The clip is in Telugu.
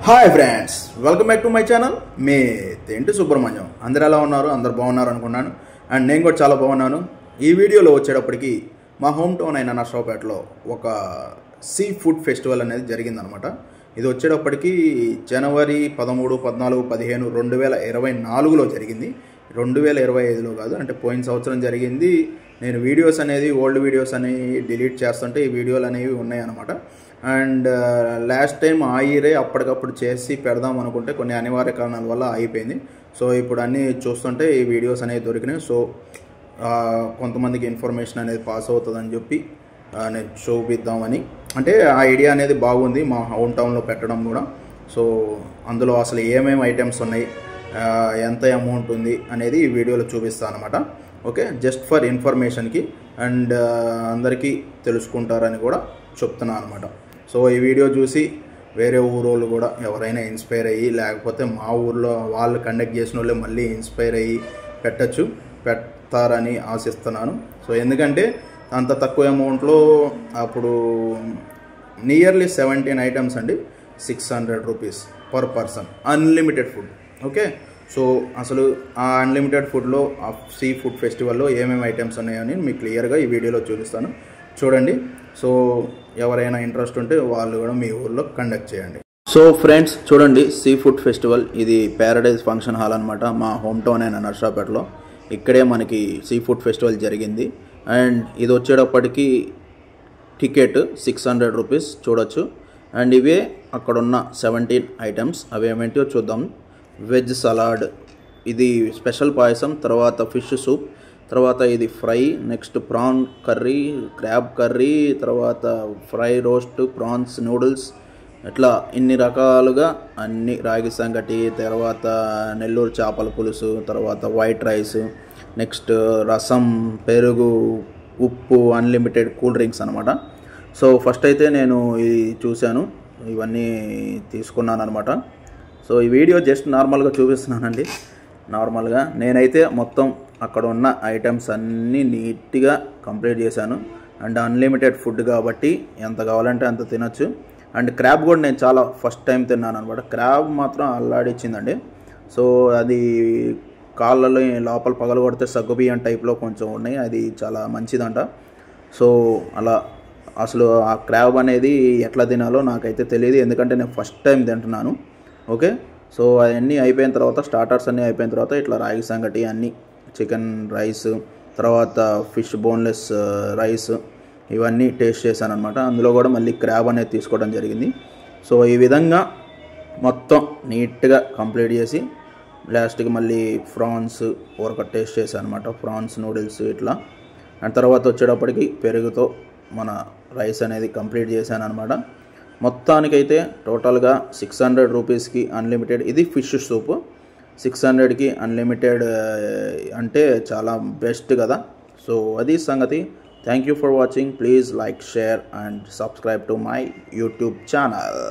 Hi friends, welcome back to my channel. మీ తెంటి సుబ్రహ్మణ్యం. అందరు ఎలా ఉన్నారు? అందరు బాగున్నారు అనుకున్నాను. అండ్ నేను కూడా చాలా బాగున్నాను. ఈ వీడియోలో వచ్చేటప్పటికి మా హోమ్ టౌన్ అయిన నర్సరావుపేటలో ఒక సీ ఫుడ్ ఫెస్టివల్ అనేది జరిగిందనమాట. ఇది వచ్చేటప్పటికి జనవరి 13, 14, 15, 2024లో జరిగింది. 2025లో కాదు, అంటే పోయిన సంవత్సరం జరిగింది. నేను వీడియోస్ అనేది ఓల్డ్ వీడియోస్ అనేవి డిలీట్ చేస్తుంటే ఈ వీడియోలు అనేవి ఉన్నాయన్నమాట. అండ్ లాస్ట్ టైం ఆ ఇయరే అప్పటికప్పుడు చేసి పెడదాం అనుకుంటే కొన్ని అనివార్య కారణాల వల్ల అయిపోయింది. సో ఇప్పుడు అన్నీ చూస్తుంటే ఈ వీడియోస్ అనేవి దొరికినాయి. సో కొంతమందికి ఇన్ఫర్మేషన్ అనేది పాస్ అవుతుందని చెప్పి నేను చూపిద్దామని, అంటే ఆ ఐడియా అనేది బాగుంది మా హోమ్ టౌన్లో పెట్టడం కూడా. సో అందులో అసలు ఏమేమి ఐటమ్స్ ఉన్నాయి, ఎంత అమౌంట్ ఉంది అనేది ఈ వీడియోలో చూపిస్తాను అనమాట. ఓకే, జస్ట్ ఫర్ ఇన్ఫర్మేషన్కి అండ్ అందరికీ తెలుసుకుంటారని కూడా చెప్తున్నాను అనమాట. సో ఈ వీడియో చూసి వేరే ఊరోళ్ళు కూడా ఎవరైనా ఇన్స్పైర్ అయ్యి, లేకపోతే మా ఊర్లో వాళ్ళు కండక్ట్ చేసిన వాళ్ళే మళ్ళీ ఇన్స్పైర్ అయ్యి పెడతారని ఆశిస్తున్నాను. సో ఎందుకంటే అంత తక్కువ అమౌంట్లో అప్పుడు నియర్లీ 17 ఐటమ్స్ అండి, 600 rupees per person, unlimited food. Okay, so అసలు ఆ అన్లిమిటెడ్ ఫుడ్లో ఆ సీ ఫుడ్ ఫెస్టివల్లో ఏమేమి ఐటమ్స్ ఉన్నాయని మీకు క్లియర్గా ఈ వీడియోలో చూపిస్తాను, చూడండి. సో ఎవరైనా ఇంట్రెస్ట్ ఉంటే వాళ్ళు కూడా మీ ఊర్లో కండక్ట్ చేయండి. సో ఫ్రెండ్స్ చూడండి, సీ ఫుడ్ ఫెస్టివల్ ఇది ప్యారడైజ్ ఫంక్షన్ హాల్ అనమాట. మా హోమ్ టౌన్ అయిన నర్సరావుపేటలో ఇక్కడే మనకి సీ ఫుడ్ ఫెస్టివల్ జరిగింది. అండ్ ఇది వచ్చేటప్పటికి టికెట్ 600 రూపీస్ చూడొచ్చు. అండ్ ఇవే అక్కడున్న 17 ఐటమ్స్, అవి ఏమేంటో చూద్దాం. వెజ్ సలాడ్, ఇది స్పెషల్ పాయసం, తర్వాత ఫిష్ సూప్, తర్వాత ఇది fry, next prawn curry, crab curry, తర్వాత ఫ్రై రోస్ట్, ప్రాన్స్ నూడిల్స్, ఇట్లా ఇన్ని రకాలుగా అన్ని, రాగి సంగటి, తర్వాత నెల్లూరు చేపల పులుసు, తర్వాత వైట్ రైస్, నెక్స్ట్ రసం, పెరుగు, ఉప్పు, అన్లిమిటెడ్ కూల్ డ్రింక్స్ అనమాట. సో ఫస్ట్ అయితే నేను ఇది చూశాను, ఇవన్నీ తీసుకున్నాను అనమాట. సో ఈ వీడియో జస్ట్ నార్మల్గా చూపిస్తున్నానండి. నార్మల్గా నేనైతే మొత్తం అక్కడ ఉన్న ఐటమ్స్ అన్నీ నీట్గా కంప్లీట్ చేశాను. అండ్ అన్లిమిటెడ్ ఫుడ్ కాబట్టి ఎంత కావాలంటే అంత తినొచ్చు. అండ్ క్రాబ్ కూడా నేను చాలా ఫస్ట్ టైం తిన్నాను అనమాట. క్రాబ్ మాత్రం అల్లాడిచ్చిందండి. సో అది కాళ్ళలో లోపల పగలు కొడితే సగ్గుబియ్యం టైప్లో కొంచెం ఉన్నాయి, అది చాలా మంచిదంట. సో అలా అసలు ఆ క్రాబ్ అనేది ఎట్లా తినాలో నాకైతే తెలియదు, ఎందుకంటే నేను ఫస్ట్ టైం తింటున్నాను. ఓకే, సో అవన్నీ అయిపోయిన తర్వాత, స్టార్టర్స్ అన్నీ అయిపోయిన తర్వాత ఇట్లా రాగి సంగటి అన్నీ, చికెన్ రైస్, తర్వాత ఫిష్ బోన్లెస్ రైస్, ఇవన్నీ టేస్ట్ చేశాను అనమాట. అందులో కూడా మళ్ళీ క్రాబ్ అనేది తీసుకోవడం జరిగింది. సో ఈ విధంగా మొత్తం నీట్గా కంప్లీట్ చేసి లాస్ట్కి మళ్ళీ ఫ్రాన్స్ ఒక టేస్ట్ చేశాను అనమాట, ఫ్రాన్స్ నూడిల్స్ ఇట్లా. అండ్ తర్వాత వచ్చేటప్పటికి పెరుగుతో మన రైస్ అనేది కంప్లీట్ చేశాను అనమాట. మొత్తానికైతే టోటల్గా 600 రూపీస్కి అన్లిమిటెడ్. ఇది ఫిష్ సూప్ 600కి అన్లిమిటెడ్ అంటే చాలా బెస్ట్ కదా. సో అది సంగతి. Thank you for watching. Please like, share and subscribe to my YouTube channel.